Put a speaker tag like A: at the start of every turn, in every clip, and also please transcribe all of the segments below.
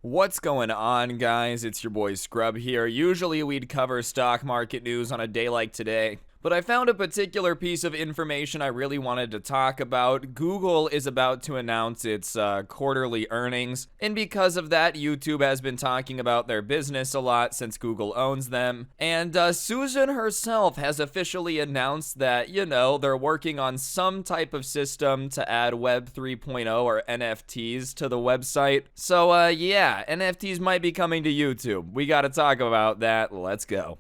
A: What's going on, guys? It's your boy Scrub here. Usually we'd cover stock market news on a day like today, but I found a particular piece of information I really wanted to talk about. Google is about to announce its quarterly earnings, and because of that, YouTube has been talking about their business a lot since Google owns them. And Susan herself has officially announced that, they're working on some type of system to add Web 3.0 or NFTs to the website. So, yeah, NFTs might be coming to YouTube. We gotta talk about that. Let's go.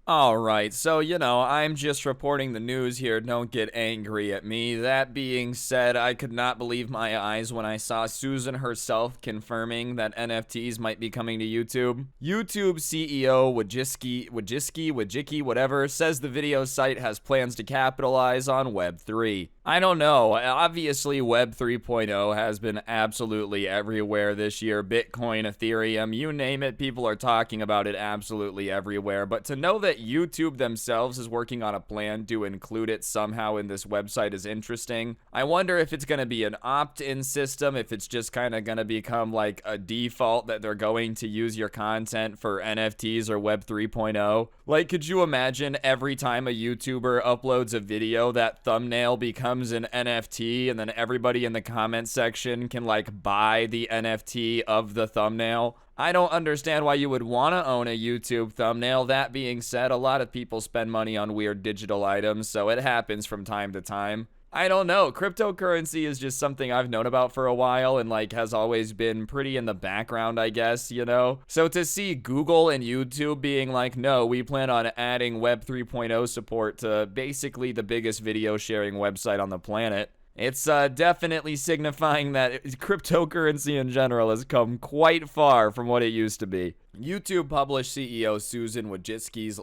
A: Alright, so, I'm just reporting the news here, don't get angry at me. That being said, I could not believe my eyes when I saw Susan herself confirming that NFTs might be coming to YouTube. YouTube CEO Wojcicki, whatever, says the video site has plans to capitalize on Web3. I don't know, obviously Web 3.0 has been absolutely everywhere this year. Bitcoin, Ethereum, you name it, people are talking about it absolutely everywhere. But to know that YouTube themselves is working on a plan to include it somehow in this website is interesting. I wonder if it's going to be an opt-in system, if it's just kind of going to become like a default that they're going to use your content for NFTs or Web 3.0. Like, could you imagine every time a YouTuber uploads a video, that thumbnail becomes an NFT, and then everybody in the comment section can like buy the NFT of the thumbnail? I don't understand why you would want to own a YouTube thumbnail. That being said, a lot of people spend money on weird digital items, so it happens from time to time. I don't know. Cryptocurrency is just something I've known about for a while and has always been pretty in the background, I guess, So to see Google and YouTube being like, no, we plan on adding Web 3.0 support to basically the biggest video sharing website on the planet, it's definitely signifying that cryptocurrency in general has come quite far from what it used to be. YouTube published CEO Susan Wojcicki's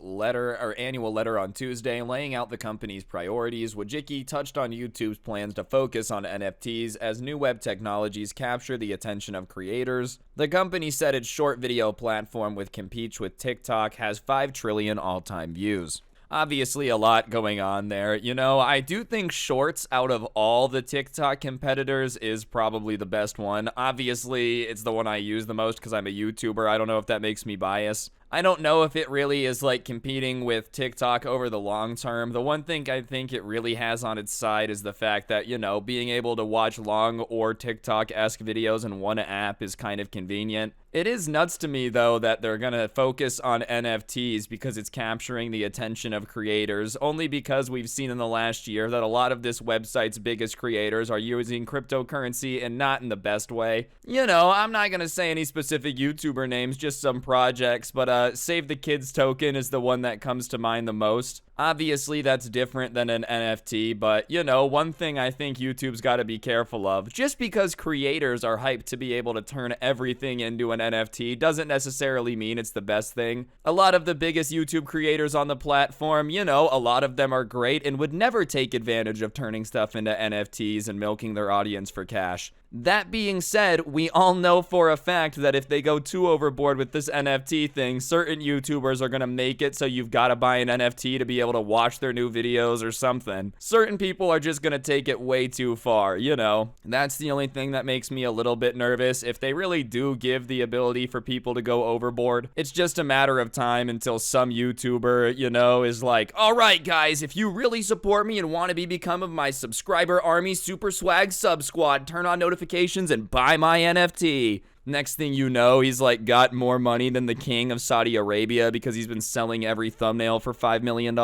A: annual letter on Tuesday, laying out the company's priorities. Wojcicki touched on YouTube's plans to focus on NFTs as new web technologies capture the attention of creators. The company said its short video platform, which competes with TikTok, has 5 trillion all-time views. Obviously a lot going on there. I do think Shorts, out of all the TikTok competitors, is probably the best one. Obviously, it's the one I use the most because I'm a YouTuber. I don't know if that makes me biased. I don't know if it really is competing with TikTok over the long term. The one thing I think it really has on its side is the fact that, being able to watch long or TikTok-esque videos in one app is kind of convenient. It is nuts to me, though, that they're going to focus on NFTs because it's capturing the attention of creators, only because we've seen in the last year that a lot of this website's biggest creators are using cryptocurrency and not in the best way. I'm not going to say any specific YouTuber names, just some projects, but Save the Kids token is the one that comes to mind the most. Obviously, that's different than an NFT, but, one thing I think YouTube's got to be careful of, just because creators are hyped to be able to turn everything into an NFT doesn't necessarily mean it's the best thing. A lot of the biggest YouTube creators on the platform, a lot of them are great and would never take advantage of turning stuff into NFTs and milking their audience for cash. That being said, we all know for a fact that if they go too overboard with this NFT thing, certain YouTubers are going to make it so you've got to buy an NFT to be able to watch their new videos or something. Certain people are just going to take it way too far, That's the only thing that makes me a little bit nervous. If they really do give the ability for people to go overboard, it's just a matter of time until some YouTuber, is like, all right, guys, if you really support me and want to become of my subscriber army, Super Swag Sub Squad, turn on notifications and buy my NFT. Next thing you know, he's got more money than the king of Saudi Arabia because he's been selling every thumbnail for $5 million.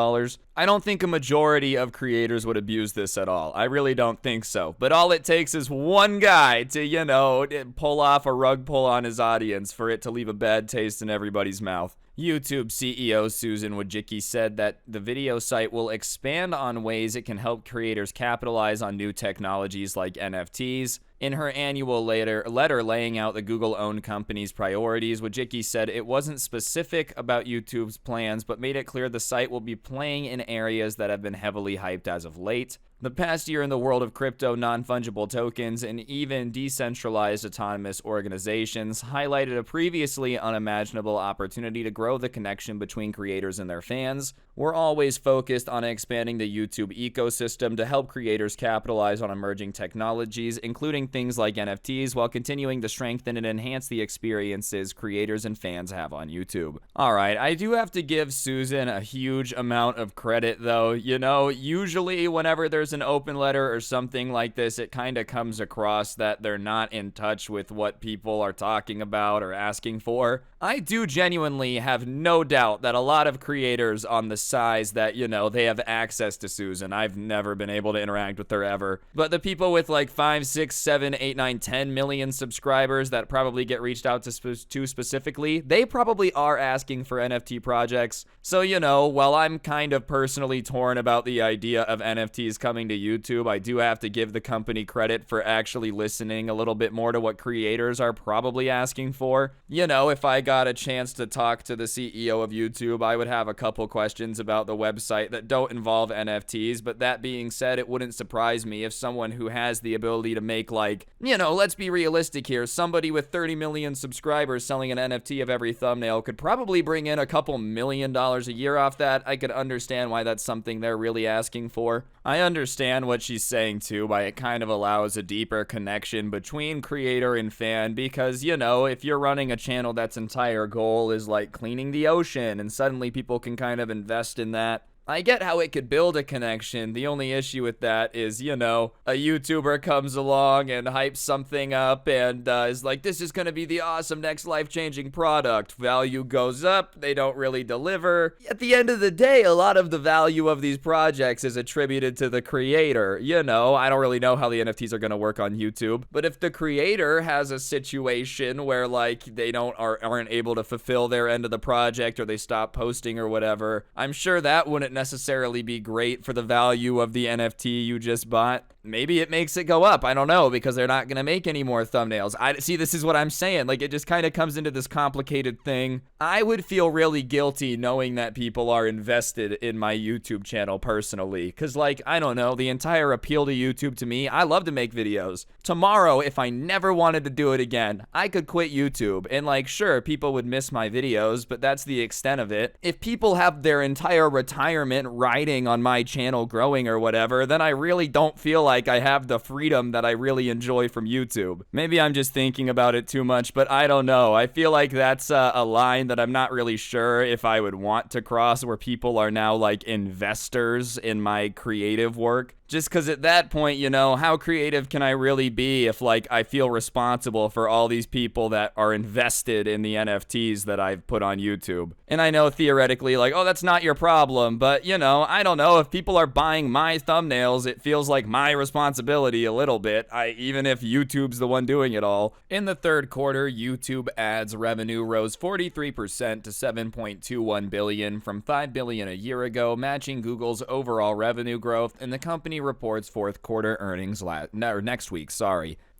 A: I don't think a majority of creators would abuse this at all. I really don't think so. But all it takes is one guy to, pull off a rug pull on his audience for it to leave a bad taste in everybody's mouth. YouTube CEO Susan Wojcicki said that the video site will expand on ways it can help creators capitalize on new technologies like NFTs. In her annual letter laying out the Google-owned company's priorities, Wojcicki said it wasn't specific about YouTube's plans, but made it clear the site will be playing in areas that have been heavily hyped as of late. The past year in the world of crypto, non-fungible tokens, and even decentralized autonomous organizations highlighted a previously unimaginable opportunity to grow the connection between creators and their fans. We're always focused on expanding the YouTube ecosystem to help creators capitalize on emerging technologies, including things like NFTs, while continuing to strengthen and enhance the experiences creators and fans have on YouTube. Alright, I do have to give Susan a huge amount of credit though. You know, usually whenever there's an open letter or something like this, it kind of comes across that they're not in touch with what people are talking about or asking for. I do genuinely have no doubt that a lot of creators on the size that, you know, they have access to Susan. I've never been able to interact with her ever. But the people with like 5, 6, 7, 8, 9, 10 million subscribers that probably get reached out to specifically, they probably are asking for NFT projects. So, you know, while I'm kind of personally torn about the idea of NFTs coming to YouTube, I do have to give the company credit for actually listening a little bit more to what creators are probably asking for. You know, if I got a chance to talk to the CEO of YouTube, I would have a couple questions about the website that don't involve NFTs, but that being said, it wouldn't surprise me if someone who has the ability to make, like, you know, let's be realistic here, somebody with 30 million subscribers selling an NFT of every thumbnail could probably bring in a couple $1 million a year off that. I could understand why that's something they're really asking for. I understand what she's saying too, by it kind of allows a deeper connection between creator and fan, because, you know, if you're running a channel that's entire goal is like cleaning the ocean and suddenly people can kind of invest in that, I get how it could build a connection. The only issue with that is, you know, a YouTuber comes along and hypes something up and is like, this is going to be the awesome next life-changing product. Value goes up. They don't really deliver. At the end of the day, a lot of the value of these projects is attributed to the creator. You know, I don't really know how the NFTs are going to work on YouTube, but if the creator has a situation where, like, they aren't able to fulfill their end of the project, or they stop posting or whatever, I'm sure that wouldn't necessarily be great for the value of the NFT you just bought. Maybe it makes it go up. I don't know, because they're not going to make any more thumbnails. See, this is what I'm saying. Like, it just kind of comes into this complicated thing. I would feel really guilty knowing that people are invested in my YouTube channel personally. Because, like, I don't know, the entire appeal to YouTube to me, I love to make videos. Tomorrow, if I never wanted to do it again, I could quit YouTube. And, like, sure, people would miss my videos, but that's the extent of it. If people have their entire retirement riding on my channel growing or whatever, then I really don't feel like I have the freedom that I really enjoy from YouTube. Maybe I'm just thinking about it too much, but I don't know. I feel like that's a line that I'm not really sure if I would want to cross, where people are now like investors in my creative work. Just because at that point, you know, how creative can I really be if, like, I feel responsible for all these people that are invested in the NFTs that I've put on YouTube? And I know theoretically, like, oh, that's not your problem, but, you know, I don't know. If people are buying my thumbnails, it feels like my responsibility a little bit, even if YouTube's the one doing it all. In the third quarter, YouTube ads revenue rose 43% to $7.21 billion from $5 billion a year ago, matching Google's overall revenue growth, and the company reports fourth quarter earnings next week.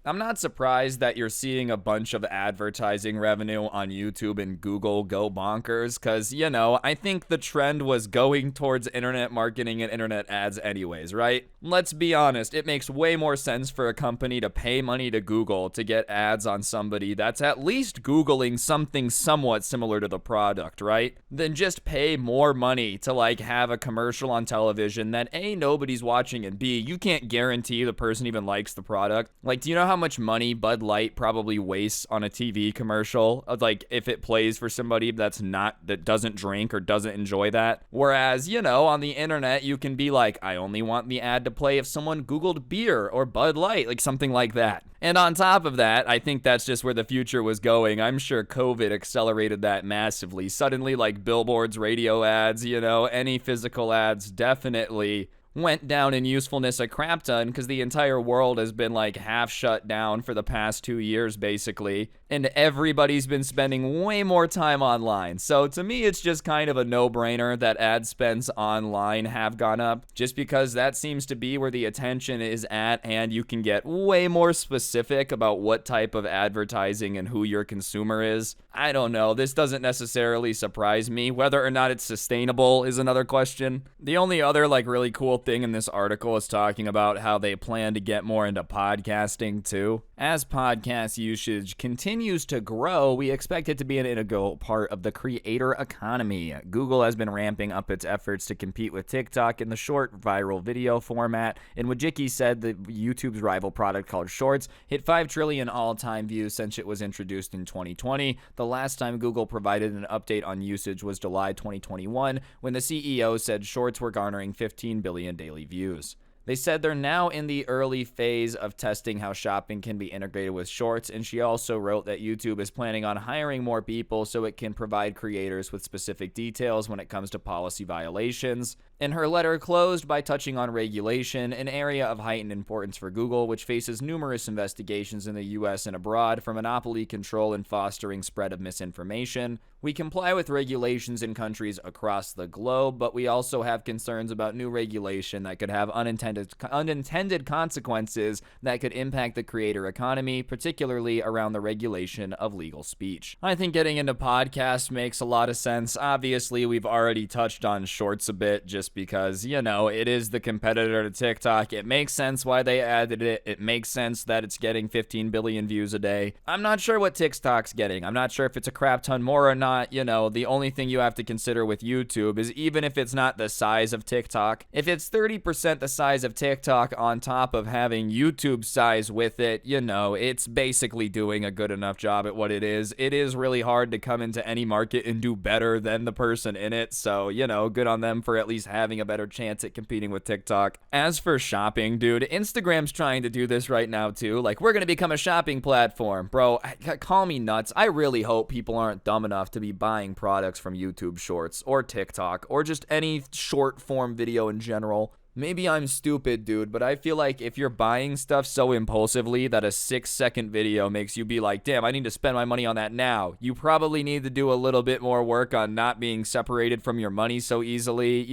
A: I'm not surprised that you're seeing a bunch of advertising revenue on YouTube and Google go bonkers, because, you know, I think the trend was going towards internet marketing and internet ads anyways, right? Let's be honest, it makes way more sense for a company to pay money to Google to get ads on somebody that's at least Googling something somewhat similar to the product, right? Than just pay more money to, like, have a commercial on television that A, nobody's watching, and B, you can't guarantee the person even likes the product. Like, do you know how much money Bud Light probably wastes on a TV commercial, like, if it plays for somebody that doesn't drink or doesn't enjoy that? Whereas, you know, on the internet, you can be like, I only want the ad to play if someone Googled beer or Bud Light, like something like that. And on top of that, I think that's just where the future was going. I'm sure COVID accelerated that massively. Suddenly, like, billboards, radio ads, you know, any physical ads definitely went down in usefulness a crap ton, because the entire world has been, like, half shut down for the past 2 years, basically, and everybody's been spending way more time online. So to me, it's just kind of a no-brainer that ad spends online have gone up, just because that seems to be where the attention is at, and you can get way more specific about what type of advertising and who your consumer is. I don't know, this doesn't necessarily surprise me. Whether or not it's sustainable is another question. The only other, like, really cool thing in this article is talking about how they plan to get more into podcasting too. As podcast usage continues to grow, we expect it to be an integral part of the creator economy. Google has been ramping up its efforts to compete with TikTok in the short viral video format. And Wojcicki said that YouTube's rival product called Shorts hit 5 trillion all-time views since it was introduced in 2020. The last time Google provided an update on usage was July 2021, when the CEO said Shorts were garnering 15 billion daily views. They said they're now in the early phase of testing how shopping can be integrated with Shorts, and she also wrote that YouTube is planning on hiring more people so it can provide creators with specific details when it comes to policy violations. And her letter closed by touching on regulation, an area of heightened importance for Google, which faces numerous investigations in the US and abroad for monopoly control and fostering spread of misinformation. We comply with regulations in countries across the globe, but we also have concerns about new regulation that could have unintended consequences that could impact the creator economy, particularly around the regulation of legal speech. I think getting into podcasts makes a lot of sense. Obviously, we've already touched on Shorts a bit just because, it is the competitor to TikTok. It makes sense why they added it. It makes sense that it's getting 15 billion views a day. I'm not sure what TikTok's getting. I'm not sure if it's a crap ton more or not. The only thing you have to consider with YouTube is even if it's not the size of TikTok, if it's 30% the size of TikTok on top of having YouTube size with it, it's basically doing a good enough job at what it is. It is really hard to come into any market and do better than the person in it. So, good on them for at least having a better chance at competing with TikTok. As for shopping, dude, Instagram's trying to do this right now too. Like, we're going to become a shopping platform. Bro, call me nuts. I really hope people aren't dumb enough to be buying products from YouTube Shorts or TikTok or just any short form video in general. Maybe I'm stupid, dude, but I feel like if you're buying stuff so impulsively that a 6-second video makes you be like, damn, I need to spend my money on that now, you probably need to do a little bit more work on not being separated from your money so easily,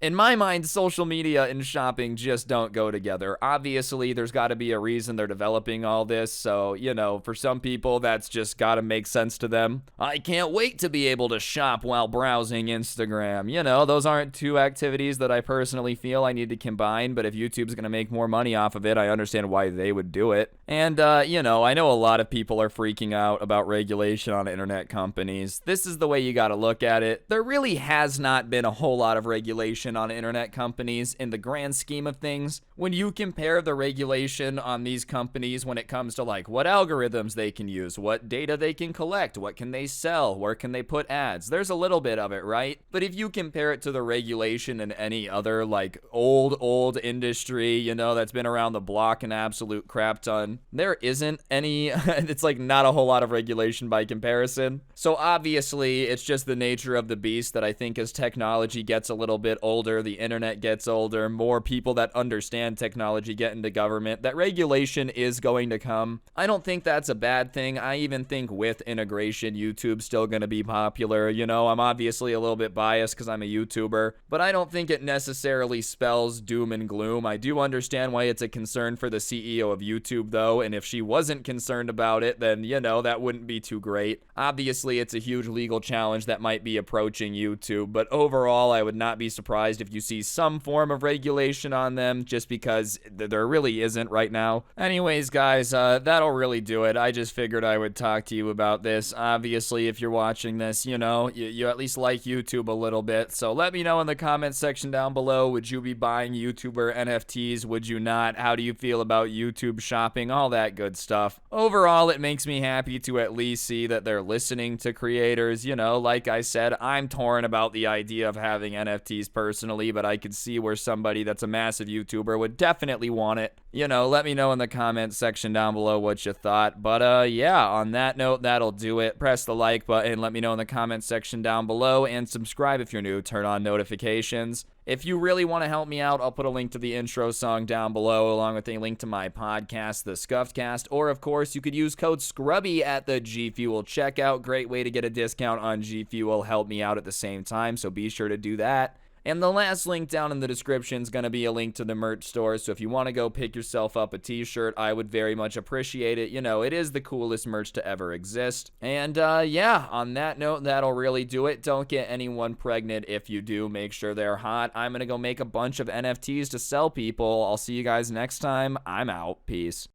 A: In my mind, social media and shopping just don't go together. Obviously, there's got to be a reason they're developing all this, so, for some people, that's just got to make sense to them. I can't wait to be able to shop while browsing Instagram. Those aren't two activities that I personally feel I need to combine, but if YouTube's going to make more money off of it, I understand why they would do it. And, I know a lot of people are freaking out about regulation on internet companies. This is the way you got to look at it. There really has not been a whole lot of regulation on internet companies in the grand scheme of things. When you compare the regulation on these companies when it comes to like what algorithms they can use, what data they can collect, what can they sell, where can they put ads, there's a little bit of it, right? But if you compare it to the regulation in any other like old industry, that's been around the block an absolute crap ton, there isn't any. It's like not a whole lot of regulation by comparison. So obviously it's just the nature of the beast that I think as technology gets a little bit older, the internet gets older, more people that understand technology get into government, that regulation is going to come. I don't think that's a bad thing. I even think with integration, YouTube's still going to be popular. I'm obviously a little bit biased because I'm a YouTuber, but I don't think it necessarily spells doom and gloom. I do understand why it's a concern for the CEO of YouTube, though, and if she wasn't concerned about it, then, that wouldn't be too great. Obviously, it's a huge legal challenge that might be approaching YouTube, but overall, I would not be surprised if you see some form of regulation on them, just because there really isn't right now. Anyways, guys, that'll really do it. I just figured I would talk to you about this. Obviously, if you're watching this, you at least like YouTube a little bit, so let me know in the comments section down below. Would you be buying YouTuber NFTs? Would you not? How do you feel about YouTube shopping? All that good stuff. Overall, it makes me happy to at least see that they're listening to creators. Like I said, I'm torn about the idea of having NFTs personally, but I could see where somebody that's a massive YouTuber would definitely want it. Let me know in the comments section down below what you thought. But yeah, on that note, that'll do it. Press the like button, let me know in the comments section down below, and subscribe if you're new. Turn on notifications. If you really want to help me out, I'll put a link to the intro song down below, along with a link to my podcast, The Scuffed Cast, or of course, you could use code SCRUBBY at the G Fuel checkout. Great way to get a discount on G Fuel. Help me out at the same time, so be sure to do that. And the last link down in the description is going to be a link to the merch store. So if you want to go pick yourself up a t-shirt, I would very much appreciate it. You know, it is the coolest merch to ever exist. And yeah, on that note, that'll really do it. Don't get anyone pregnant. If you do, make sure they're hot. I'm going to go make a bunch of NFTs to sell people. I'll see you guys next time. I'm out. Peace.